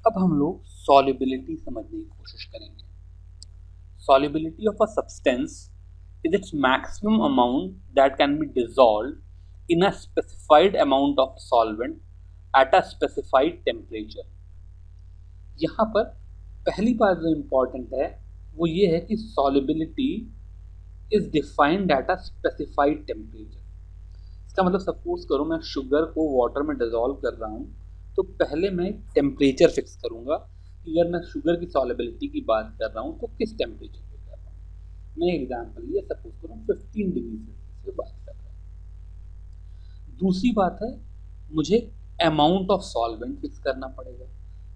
अब हम लोग सॉल्युबिलिटी समझने की कोशिश करेंगे। Solubility of a substance is its maximum amount that can be dissolved in a specified amount of solvent at a specified temperature। यहाँ पर पहली बात जो इम्पोर्टेंट है वो ये है कि solubility is defined at a specified temperature। इसका मतलब सपोज करो मैं शुगर को वाटर में डिजोल्व कर रहा हूँ, तो पहले मैं टेम्परेचर फिक्स करूँगा कि अगर मैं शुगर की सॉलिबिलिटी की बात कर रहा हूँ तो किस टेम्परेचर पे कर रहा हूँ। मैं एग्जांपल लिया, सपोज करो 15 डिग्री सेल्सियस पे बात कर रहा हूँ। दूसरी बात है मुझे अमाउंट ऑफ सॉल्वेंट फिक्स करना पड़ेगा।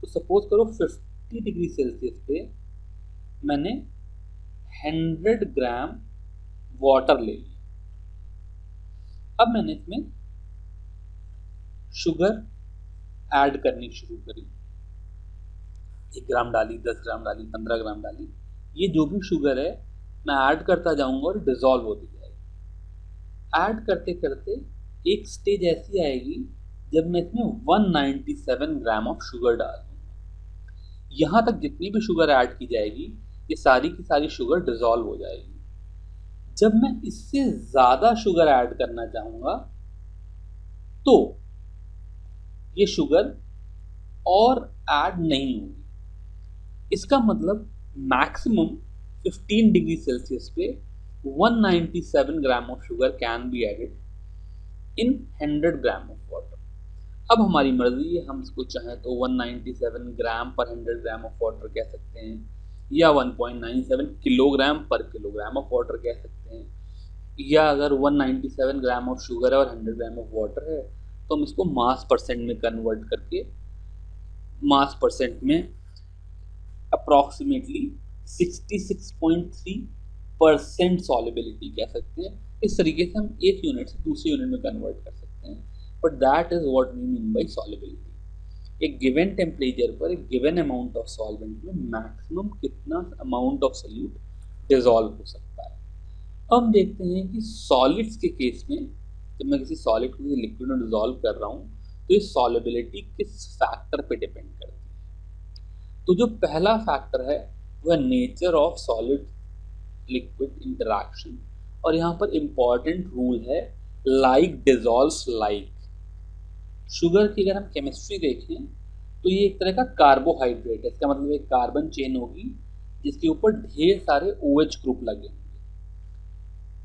तो सपोज करो 50 डिग्री सेल्सियस पे मैंने 100 ग्राम वाटर ले लिया। अब मैंने इसमें शुगर ऐड करनी शुरू करी, 1 ग्राम डाली, 10 ग्राम डाली, 15 ग्राम डाली। ये जो भी शुगर है मैं ऐड करता जाऊंगा और डिसॉल्व होती जाएगी। ऐड करते करते एक स्टेज ऐसी आएगी जब मैं इसमें 197 ग्राम ऑफ शुगर डाल दूंगा। यहां तक जितनी भी शुगर ऐड की जाएगी ये सारी की सारी शुगर डिसॉल्व हो जाएगी। जब मैं इससे ज्यादा शुगर ऐड करना चाहूंगा तो ये शुगर और ऐड नहीं होगी। इसका मतलब मैक्सिमम 15 डिग्री सेल्सियस पे 197 gram of sugar can be added in 100 gram of water. अब हमारी मर्जी है, हम इसको चाहें तो 197 ग्राम पर 100 ग्राम ऑफ वाटर कह सकते हैं या 1.97 किलोग्राम पर किलोग्राम ऑफ वाटर कह सकते हैं, या अगर 197 ग्राम ऑफ शुगर है और 100 ग्राम ऑफ वाटर है तो हम इसको मास परसेंट में कन्वर्ट करके मास परसेंट में अप्रॉक्सीमेटली 66.3% सॉल्युबिलिटी कह सकते हैं। इस तरीके से हम एक यूनिट से दूसरे यूनिट में कन्वर्ट कर सकते हैं। But that is what we mean by solubility. एक गिवन टेम्परेचर पर एक गिवन अमाउंट ऑफ सॉल्वेंट में मैक्सिमम कितना अमाउंट ऑफ सॉल्यूट डिसॉल्व हो सकता है। अब हम देखते हैं कि सॉलिड्स के केस में जब मैं किसी सॉलिड को लिक्विड में डिसॉल्व कर रहा हूँ तो ये सॉल्युबिलिटी किस फैक्टर पे डिपेंड करती है। तो जो पहला फैक्टर है वह nature of solid liquid interaction, और यहाँ पर इंपॉर्टेंट रूल है लाइक डिसॉल्व्स लाइक। शुगर की अगर हम केमिस्ट्री देखें तो ये एक तरह का कार्बोहाइड्रेट है। इसका मतलब एक कार्बन चेन होगी जिसके ऊपर ढेर सारे OH ग्रुप लगे होंगे,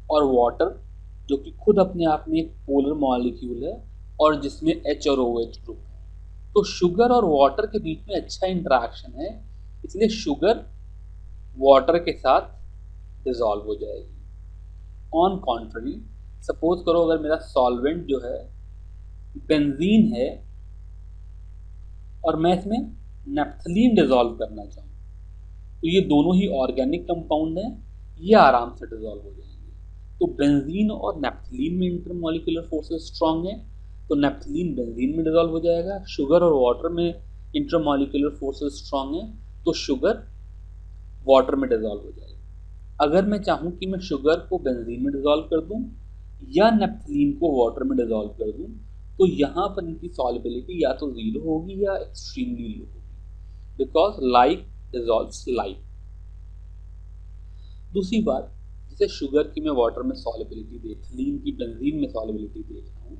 और वाटर जो कि खुद अपने आप में एक पोलर मॉलिक्यूल है और जिसमें H और OH ग्रुप है। तो शुगर और वाटर के बीच में अच्छा इंटरेक्शन है, इसलिए शुगर वाटर के साथ डिसॉल्व हो जाएगी। ऑन कॉन्ट्ररी, सपोज करो अगर मेरा सॉल्वेंट जो है बेंजीन है और मैं इसमें नैप्थलीन डिसॉल्व करना चाहूँ तो ये दोनों ही ऑर्गेनिक कंपाउंड हैं, ये आराम से डिसॉल्व हो जाएंगे। तो बेंजीन और नैप्थलीन में इंटरमॉलिक्यूलर फोर्सेस स्ट्रांग है तो नैप्थलीन बेंजीन में डिसॉल्व हो जाएगा। शुगर और वाटर में इंटरमॉलिक्यूलर फोर्सेस स्ट्रांग है तो शुगर वाटर में डिसॉल्व हो जाएगा। अगर मैं चाहूँ कि मैं शुगर को बेंजीन में डिसॉल्व कर दूँ या नैप्थलीन को वाटर में डिसॉल्व कर दूँ तो यहाँ पर इनकी सॉल्युबिलिटी या तो जीरो होगी या एक्सट्रीमली लो होगी, बिकॉज लाइक डिसॉल्व्स लाइक। दूसरी बात, जैसे शुगर की मैं वाटर में सॉल्युबिलिटी नैप्थलीन की बेंजीन में सॉल्युबिलिटी देख रहा हूँ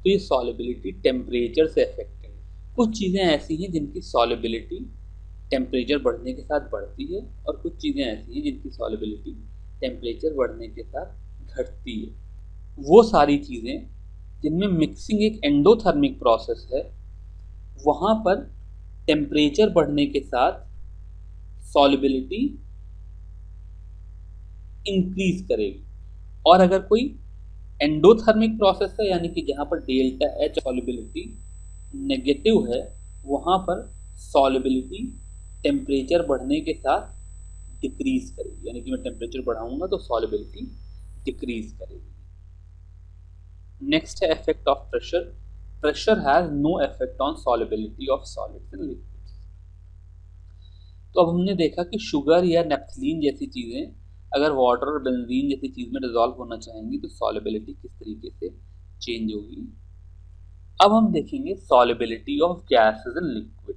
तो ये सॉल्युबिलिटी टेम्परेचर से अफेक्टेड है। कुछ चीज़ें ऐसी हैं जिनकी सॉल्युबिलिटी टेम्परेचर बढ़ने के साथ बढ़ती है और कुछ चीज़ें ऐसी हैं जिनकी सॉल्युबिलिटी टेम्परेचर बढ़ने के साथ घटती है। वो सारी चीज़ें जिनमें मिक्सिंग एक एंडोथर्मिक प्रोसेस है वहाँ पर टेम्परेचर बढ़ने के साथ सॉल्युबिलिटी इंक्रीज करेगी, और अगर कोई एंडोथर्मिक प्रोसेस है यानी कि जहाँ पर डेल्टा H सॉल्युबिलिटी नेगेटिव है वहाँ पर सॉल्युबिलिटी टेम्परेचर बढ़ने के साथ डिक्रीज करेगी, यानी कि मैं टेम्परेचर बढ़ाऊंगा तो सॉल्युबिलिटी डिक्रीज करेगी। नेक्स्ट है effect of pressure. Pressure has no effect on solubility of solids in liquids. तो अब हमने देखा कि शुगर या नैप्थलीन जैसी चीजें अगर वाटर और बेंजीन जैसी चीज में डिसॉल्व होना चाहेंगी तो सॉल्युबिलिटी किस तरीके से चेंज होगी। अब हम देखेंगे solubility of gases in liquid.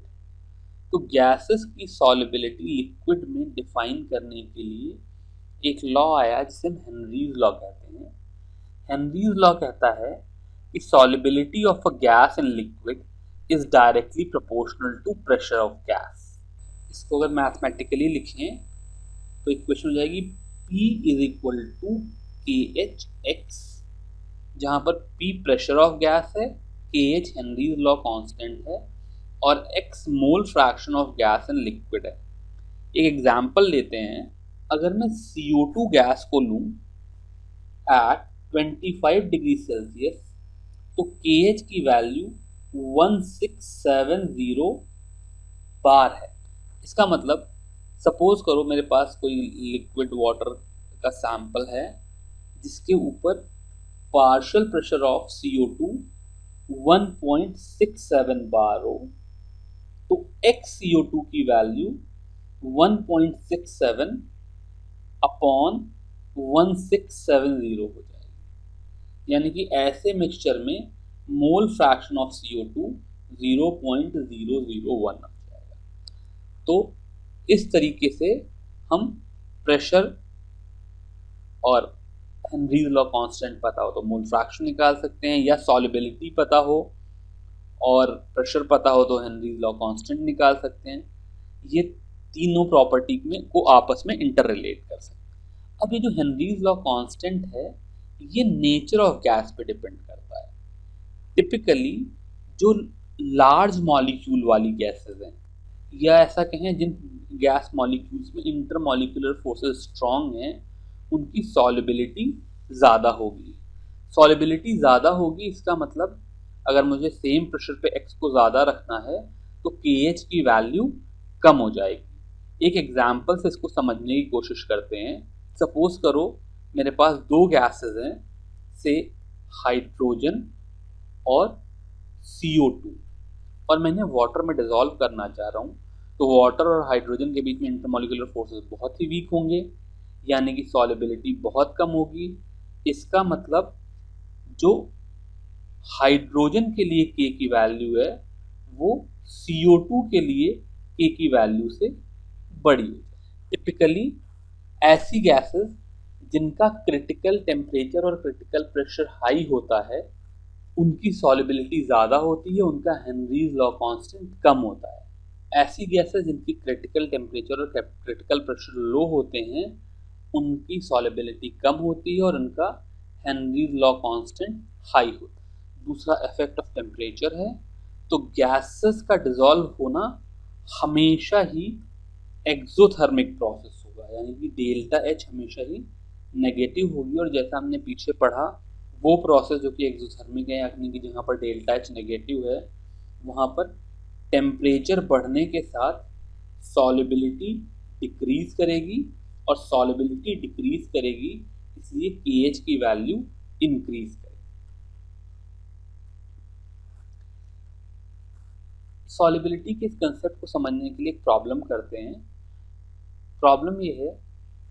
तो गैसेस की सॉल्युबिलिटी लिक्विड में डिफाइन करने के लिए एक लॉ आया जिसे हम हेनरीज लॉ कहते हैं। हेनरीज लॉ कहता है कि solubility of a gas in liquid is directly proportional to pressure of gas. इसको अगर मैथमेटिकली लिखें तो इक्वेशन हो जाएगी P is equal to KH(x), जहां पर P प्रेशर ऑफ गैस है, KH हेनरीज लॉ कांस्टेंट है और x mole fraction of gas in liquid है। एक एग्जांपल लेते हैं, अगर मैं CO2 गैस को लूं एट 25 डिग्री सेल्सियस तो KH की वैल्यू 1670 बार है। इसका मतलब सपोज करो मेरे पास कोई लिक्विड वाटर का सैंपल है जिसके ऊपर पार्शियल प्रेशर ऑफ CO2 1.67 बार हो, तो x CO2 की वैल्यू 1.67 अपॉन 1670 हो जाएगी। यानी कि ऐसे मिक्सचर में मोल फ्रैक्शन ऑफ CO2 0.001 आ जाएगा। तो इस तरीके से हम प्रेशर और हेनरीज लॉ कांस्टेंट पता हो तो मोल फ्रैक्शन निकाल सकते हैं, या सॉल्युबिलिटी पता हो और प्रेशर पता हो तो हेनरीज लॉ कांस्टेंट निकाल सकते हैं। ये तीनों प्रॉपर्टी में को आपस में इंटर रिलेट कर सकते हैं। अब ये जो हेनरीज लॉ कांस्टेंट है ये नेचर ऑफ गैस पे डिपेंड करता है। टिपिकली जो लार्ज मॉलिक्यूल वाली गैसेस हैं, या ऐसा कहें जिन गैस मॉलिक्यूल्स में इंटरमॉलिक्यूलर फोर्सेस स्ट्रांग हैं, उनकी सॉल्युबिलिटी ज़्यादा होगी। सॉल्युबिलिटी ज़्यादा होगी इसका मतलब अगर मुझे सेम प्रेशर पे x को ज़्यादा रखना है तो KH की वैल्यू कम हो जाएगी। एक एग्जाम्पल से इसको समझने की कोशिश करते हैं। सपोज करो मेरे पास दो गैसेस हैं, से हाइड्रोजन और CO2, और मैंने वाटर में डिसॉल्व करना चाह रहा हूँ, तो वाटर और हाइड्रोजन के बीच में इंटरमॉलिक्यूलर फोर्सेस बहुत ही वीक होंगे, यानी कि सॉल्युबिलिटी बहुत कम होगी। इसका मतलब जो हाइड्रोजन के लिए K की वैल्यू है वो CO2 के लिए K की वैल्यू से बड़ी है। टिपिकली ऐसी गैसेस जिनका क्रिटिकल टेम्परेचर और क्रिटिकल प्रेशर हाई होता है उनकी सॉल्युबिलिटी ज़्यादा होती है, उनका हेनरीज लॉ कांस्टेंट कम होता है। ऐसी गैसेस जिनकी क्रिटिकल टेम्परेचर और क्रिटिकल प्रेशर लो होते हैं उनकी सॉल्युबिलिटी कम होती है और उनका हेनरीज लॉ कांस्टेंट हाई होता है। दूसरा इफेक्ट ऑफ टेम्परेचर है, तो गैसेस का डिसॉल्व होना हमेशा ही एक्सोथर्मिक प्रोसेस होगा, यानी कि डेल्टा H हमेशा ही नेगेटिव होगी। और जैसा हमने पीछे पढ़ा वो प्रोसेस जो कि एक्सोथर्मिक है, यानी कि जहाँ पर डेल्टा H नेगेटिव है वहाँ पर टेम्परेचर बढ़ने के साथ सॉल्युबिलिटी डिक्रीज करेगी, और सॉल्युबिलिटी डिक्रीज करेगी इसलिए KH की वैल्यू इंक्रीज करेगी। सॉल्युबिलिटी के इस कंसेप्ट को समझने के लिए एक प्रॉब्लम करते हैं। प्रॉब्लम ये है,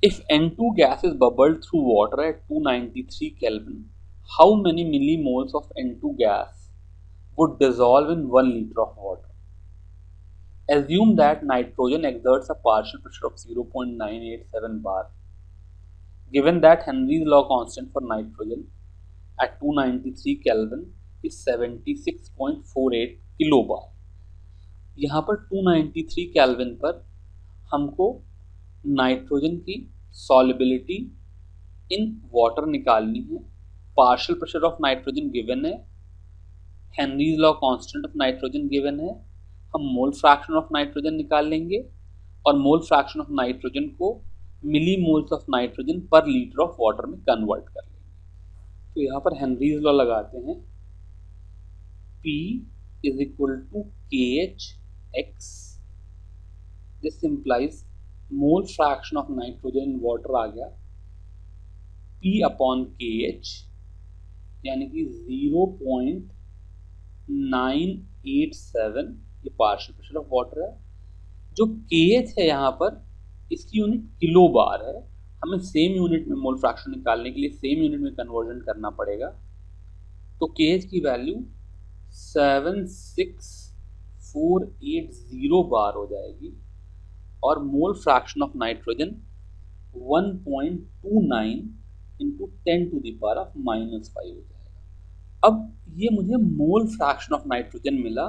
if N2 gas is bubbled through water at 293 Kelvin, how many millimoles of N2 gas would dissolve in 1 liter of water? Assume that nitrogen exerts a partial pressure of 0.987 bar. Given that Henry's law constant for nitrogen at 293 Kelvin is 76.48 किलोबार। यहाँ पर 293 kelvin पर हमको nitrogen की solubility इन water निकालनी है। Partial pressure of nitrogen given है, Henry's law constant of nitrogen given है। हम मोल फ्रैक्शन ऑफ नाइट्रोजन निकाल लेंगे और मोल फ्रैक्शन ऑफ नाइट्रोजन को मिली मोल्स ऑफ नाइट्रोजन पर लीटर ऑफ वाटर में कन्वर्ट कर लेंगे। तो यहाँ पर हेनरीज लॉ लगाते हैं, P is equal to KH(x). This implies mole fraction of nitrogen in water आ गया P अपॉन KH, यानी कि 0.987, ये पार्शियल प्रेशर ऑफ वाटर है। जो KH है यहाँ पर इसकी यूनिट किलो बार है, हमें सेम यूनिट में मोल फ्रैक्शन निकालने के लिए सेम यूनिट में कन्वर्जन करना पड़ेगा। तो KH की वैल्यू 480 बार हो जाएगी और mole fraction of nitrogen 1.29 into 10⁻⁻5 हो जाएगा। अब ये मुझे मोल फ्रैक्शन ऑफ नाइट्रोजन मिला,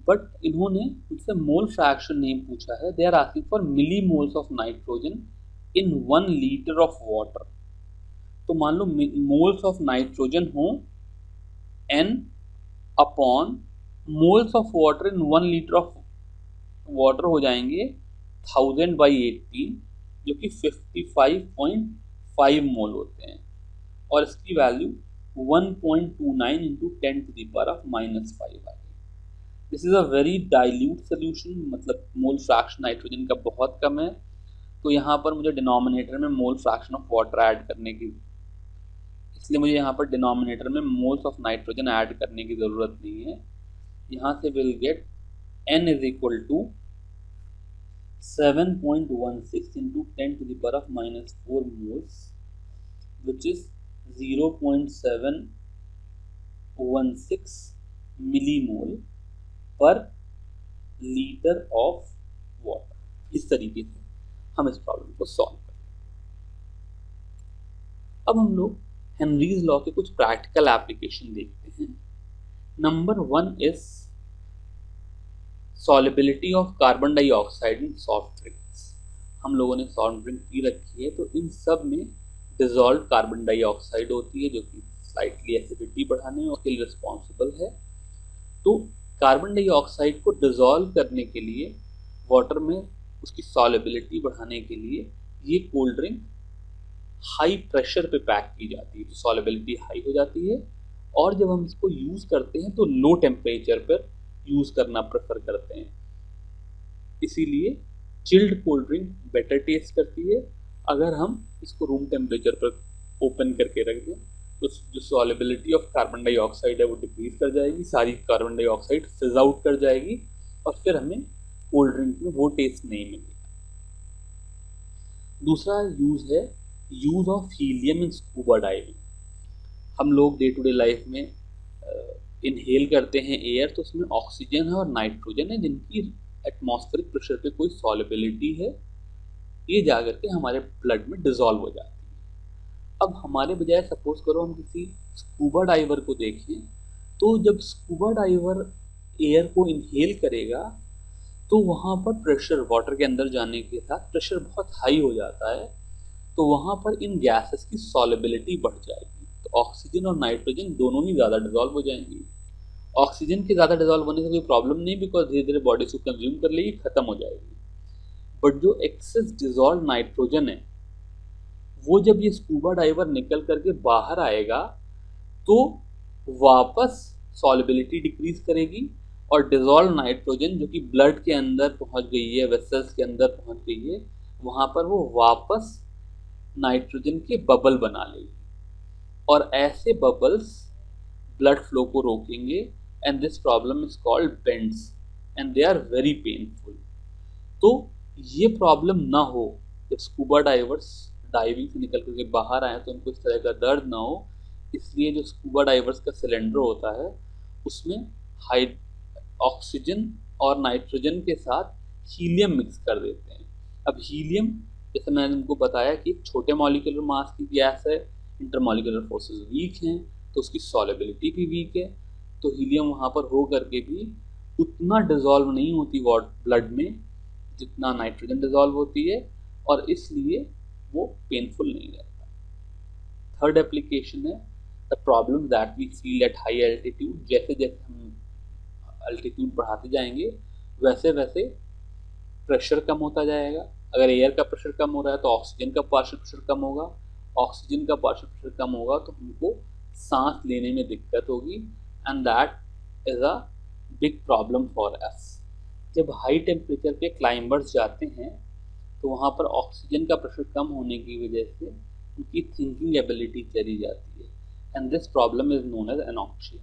बट इन्होंने मुझसे मोल फ्रैक्शन नहीं पूछा है। They are asking for millimoles of nitrogen in 1 litre of water. तो मान लो मोल्स ऑफ नाइट्रोजन हो n upon moles of water in 1 litre of water हो जाएंगे 1000/18, जो कि 55.5 मोल होते हैं, और इसकी वैल्यू 1.29 इंटू 10⁻⁻5 आ गई। This is a very dilute solution, मतलब मोल फ्रैक्शन नाइट्रोजन का बहुत कम है, तो यहाँ पर मुझे डिनोमिनेटर में मोल फ्रैक्शन ऑफ वाटर ऐड करने की, इसलिए मुझे यहाँ पर डिनोमिनेटर में मोल्स ऑफ नाइट्रोजन ऐड करने की ज़रूरत नहीं है। यहाँ से will get n is equal to 7.16 into 10⁻⁻4 moles, which is 0.716 millimole per litre of water. इस तरीके से हम इस प्रॉब्लम को सॉल्व करें। अब हम लोग हेनरीज लॉ के कुछ प्रैक्टिकल एप्लीकेशन देखते हैं। Number 1 is solubility of carbon dioxide in soft drinks. हम लोगों ने सॉफ्ट ड्रिंक पी रखी है, तो इन सब में डिजॉल्व कार्बन डाइऑक्साइड होती है, जो कि स्लाइटली एसिडिटी बढ़ाने के लिए रिस्पॉन्सिबल है। तो कार्बन डाइऑक्साइड को डिजॉल्व करने के लिए वाटर में उसकी सॉल्युबिलिटी बढ़ाने के लिए ये कोल्ड ड्रिंक हाई प्रेशर पे पैक की जाती है, तो सॉल्युबिलिटी हाई हो जाती है, और जब हम इसको यूज़ करते हैं तो लो टेम्परेचर पर यूज़ करना प्रेफर करते हैं। इसीलिए chilled cold drink better taste करती है। अगर हम इसको रूम टेम्परेचर पर ओपन करके रख दें तो जो सॉल्युबिलिटी ऑफ कार्बन डाइऑक्साइड है वो डिक्रीज कर जाएगी, सारी कार्बन डाइऑक्साइड फिज आउट कर जाएगी, और फिर हमें कोल्ड ड्रिंक में वो टेस्ट नहीं मिलेगा। दूसरा यूज़ है use of helium in scuba diving. हम लोग डे टू डे लाइफ में इनहेल करते हैं एयर, तो उसमें ऑक्सीजन है और नाइट्रोजन है, जिनकी एटमॉस्फेरिक प्रेशर पे कोई सॉल्युबिलिटी है, ये जा करके हमारे ब्लड में डिजॉल्व हो जाती है। अब हमारे बजाय सपोज करो हम किसी स्कूबा डाइवर को देखें, तो जब स्कूबा डाइवर एयर को इनहेल करेगा तो वहाँ पर प्रेशर वाटर के अंदर जाने के साथ प्रेशर बहुत हाई हो जाता है, तो वहाँ पर इन गैसेस की सॉल्युबिलिटी बढ़ जाएगी, तो ऑक्सीजन और नाइट्रोजन दोनों ही ज़्यादा डिजॉल्व हो जाएंगी। ऑक्सीजन के ज़्यादा डिजॉल्व होने से कोई प्रॉब्लम नहीं, बिकॉज धीरे धीरे बॉडी उसको कंज्यूम कर लेगी, खत्म हो जाएगी। बट जो एक्सेस डिजॉल्व नाइट्रोजन है, वो जब ये स्कूबा डाइवर निकल करके बाहर आएगा तो वापस सॉल्युबिलिटी डिक्रीज करेगी, और डिजॉल्व नाइट्रोजन जो कि ब्लड के अंदर पहुंच गई है, वेसल्स के अंदर पहुंच गई है, वहां पर वो वापस नाइट्रोजन के बबल बना लेगी, और ऐसे बबल्स ब्लड फ्लो को रोकेंगे, and this problem is called bends and they are very painful. तो ये प्रॉब्लम ना हो, जब स्कूबा डाइवर्स डाइविंग से निकल करके बाहर आए तो उनको इस तरह का दर्द ना हो, इसलिए जो स्कूबा डाइवर्स का सिलेंडर होता है उसमें हाई ऑक्सीजन और नाइट्रोजन के साथ हीलियम मिक्स कर देते हैं। अब हीलियम, जैसे मैंने तुमको बताया कि एक छोटे मॉलिक्यूलर मास की गैस है, इंटरमॉलिक्यूलर फोर्सेस वीक हैं, तो उसकी सॉल्युबिलिटी भी वीक है, तो हीलियम वहाँ पर हो करके भी उतना डिजॉल्व नहीं होती ब्लड में जितना नाइट्रोजन डिजॉल्व होती है, और इसलिए वो पेनफुल नहीं रहता। थर्ड एप्लीकेशन है the problem that we feel at high altitude. जैसे जैसे हम एल्टीट्यूड बढ़ाते जाएंगे वैसे वैसे प्रेशर कम होता जाएगा। अगर एयर का प्रेशर कम हो रहा है तो ऑक्सीजन का पार्शियल प्रेशर कम होगा, ऑक्सीजन का पार्शियल प्रेशर कम होगा तो हमको सांस लेने में दिक्कत होगी, and that is a big problem for us. जब हाई टेम्परेचर पे क्लाइंबर्स जाते हैं तो वहाँ पर ऑक्सीजन का प्रेशर कम होने की वजह से उनकी थिंकिंग एबिलिटी चली जाती है, and this problem is known as anoxia.